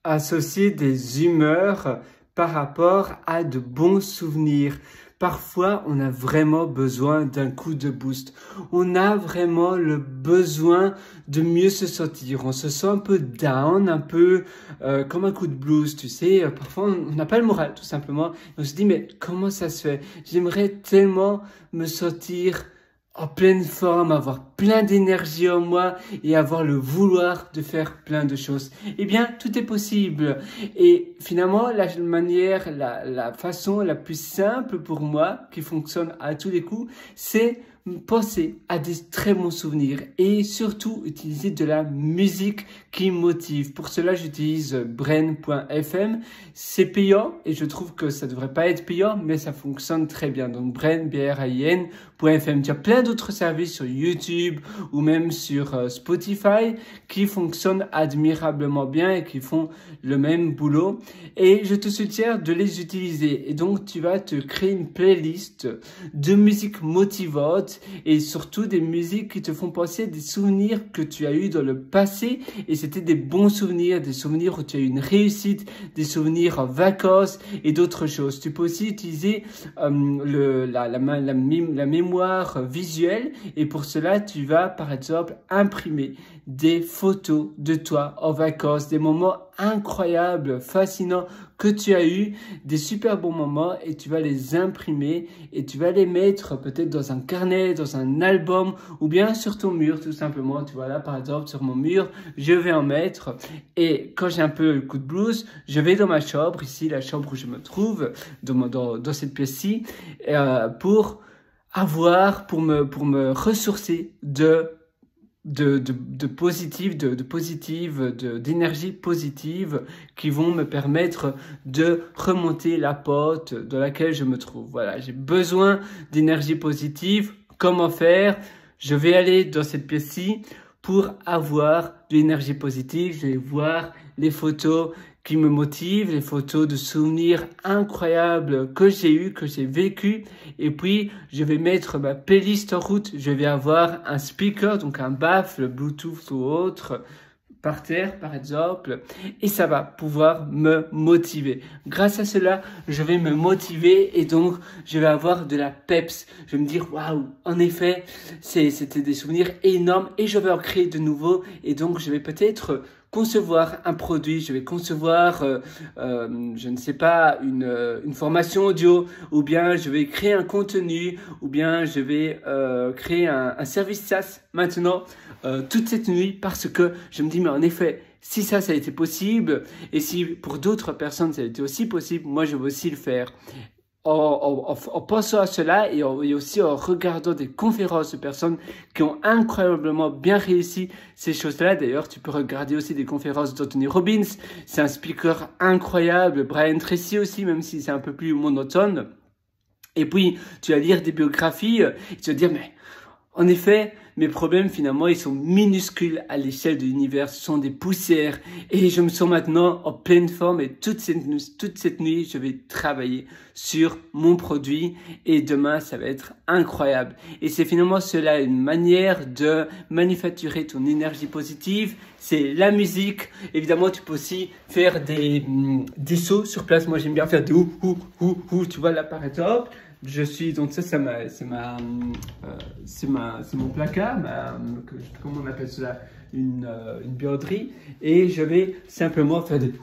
associer des humeurs par rapport à de bons souvenirs. Parfois, on a vraiment besoin d'un coup de boost. On a vraiment le besoin de mieux se sentir. On se sent un peu down, un peu comme un coup de blues, tu sais. Parfois, on n'a pas le moral, tout simplement. On se dit, mais comment ça se fait? J'aimerais tellement me sentir en pleine forme, avoir plein d'énergie en moi et avoir le vouloir de faire plein de choses. Eh bien, tout est possible. Et finalement, la façon la plus simple pour moi, qui fonctionne à tous les coups, c'est penser à des très bons souvenirs et surtout utiliser de la musique qui motive. Pour cela, j'utilise Brain.fm. C'est payant et je trouve que ça devrait pas être payant, mais ça fonctionne très bien. Donc Brain, BRAIN.fm. Tu as plein d'autres services sur YouTube ou même sur Spotify qui fonctionnent admirablement bien et qui font le même boulot. Et je te suggère de les utiliser. Et donc, tu vas te créer une playlist de musique motivante et surtout des musiques qui te font penser à des souvenirs que tu as eu dans le passé et c'était des bons souvenirs, des souvenirs où tu as eu une réussite, des souvenirs en vacances et d'autres choses. Tu peux aussi utiliser la mémoire visuelle et pour cela tu vas par exemple imprimer des photos de toi en vacances, des moments incroyables, fascinants que tu as eu, des super bons moments et tu vas les imprimer et tu vas les mettre peut-être dans un carnet, dans un album ou bien sur ton mur tout simplement. Tu vois là par exemple sur mon mur, je vais en mettre et quand j'ai un peu le coup de blues, je vais dans ma chambre, ici la chambre où je me trouve, dans cette pièce-ci, pour me ressourcer d'énergie positive qui vont me permettre de remonter la pente dans laquelle je me trouve. Voilà, j'ai besoin d'énergie positive. Comment faire? Je vais aller dans cette pièce-ci pour avoir de l'énergie positive. Je vais voir les photos qui me motivent, les photos de souvenirs incroyables que j'ai eu, que j'ai vécu. Et puis, je vais mettre ma playlist en route. Je vais avoir un speaker, donc un baffle, Bluetooth ou autre, par terre, par exemple. Et ça va pouvoir me motiver. Grâce à cela, je vais me motiver et donc, je vais avoir de la peps. Je vais me dire, waouh, en effet, c'était des souvenirs énormes et je vais en créer de nouveaux. Et donc, je vais peut-être concevoir un produit, je vais concevoir, je ne sais pas, une formation audio, ou bien je vais créer un contenu, ou bien je vais créer un service SaaS maintenant, toute cette nuit, parce que je me dis, mais en effet, si ça a été possible, et si pour d'autres personnes ça a été aussi possible, moi je veux aussi le faire. En pensant à cela et aussi en regardant des conférences de personnes qui ont incroyablement bien réussi ces choses-là. D'ailleurs, tu peux regarder aussi des conférences d'Anthony Robbins. C'est un speaker incroyable. Brian Tracy aussi, même si c'est un peu plus monotone. Et puis, tu vas lire des biographies et tu vas dire, mais en effet, mes problèmes, finalement, ils sont minuscules à l'échelle de l'univers. Ce sont des poussières. Et je me sens maintenant en pleine forme. Et toute cette nuit, je vais travailler sur mon produit. Et demain, ça va être incroyable. Et c'est finalement cela, une manière de manufacturer ton énergie positive. C'est la musique. Évidemment, tu peux aussi faire des sauts sur place. Moi, j'aime bien faire des ou. Tu vois, là, par exemple. Je suis, donc ça, c'est mon placard, comment on appelle cela, une buanderie, et je vais simplement faire des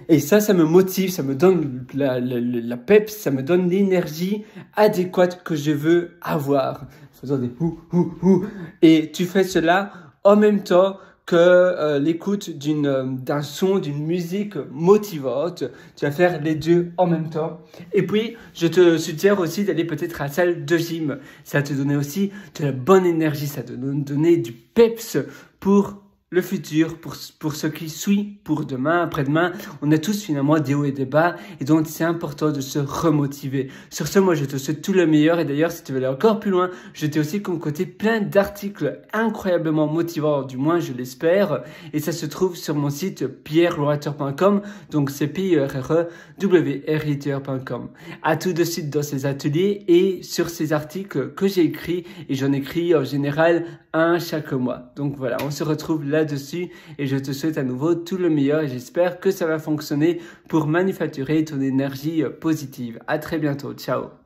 et ça me motive, ça me donne la peps, ça me donne l'énergie adéquate que je veux avoir, faisant des et tu fais cela en même temps que l'écoute d'un son, d'une musique motivante. Tu vas faire les deux en même temps. Et puis, je te suggère aussi d'aller peut-être à la salle de gym. Ça va te donner aussi de la bonne énergie, ça va te donner du peps pour le futur, pour ce qui suit, pour demain, après-demain. On a tous finalement des hauts et des bas et donc c'est important de se remotiver. Sur ce, moi je te souhaite tout le meilleur et d'ailleurs si tu veux aller encore plus loin, je t'ai aussi concocté plein d'articles incroyablement motivants, du moins je l'espère, et ça se trouve sur mon site pierreloraiteur.com, donc c'est pierrewriter.com. À tout de suite dans ces ateliers et sur ces articles que j'ai écrits et j'en écris en général un chaque mois. Donc voilà, on se retrouve là là-dessus et je te souhaite à nouveau tout le meilleur et j'espère que ça va fonctionner pour manufacturer ton énergie positive. À très bientôt. Ciao.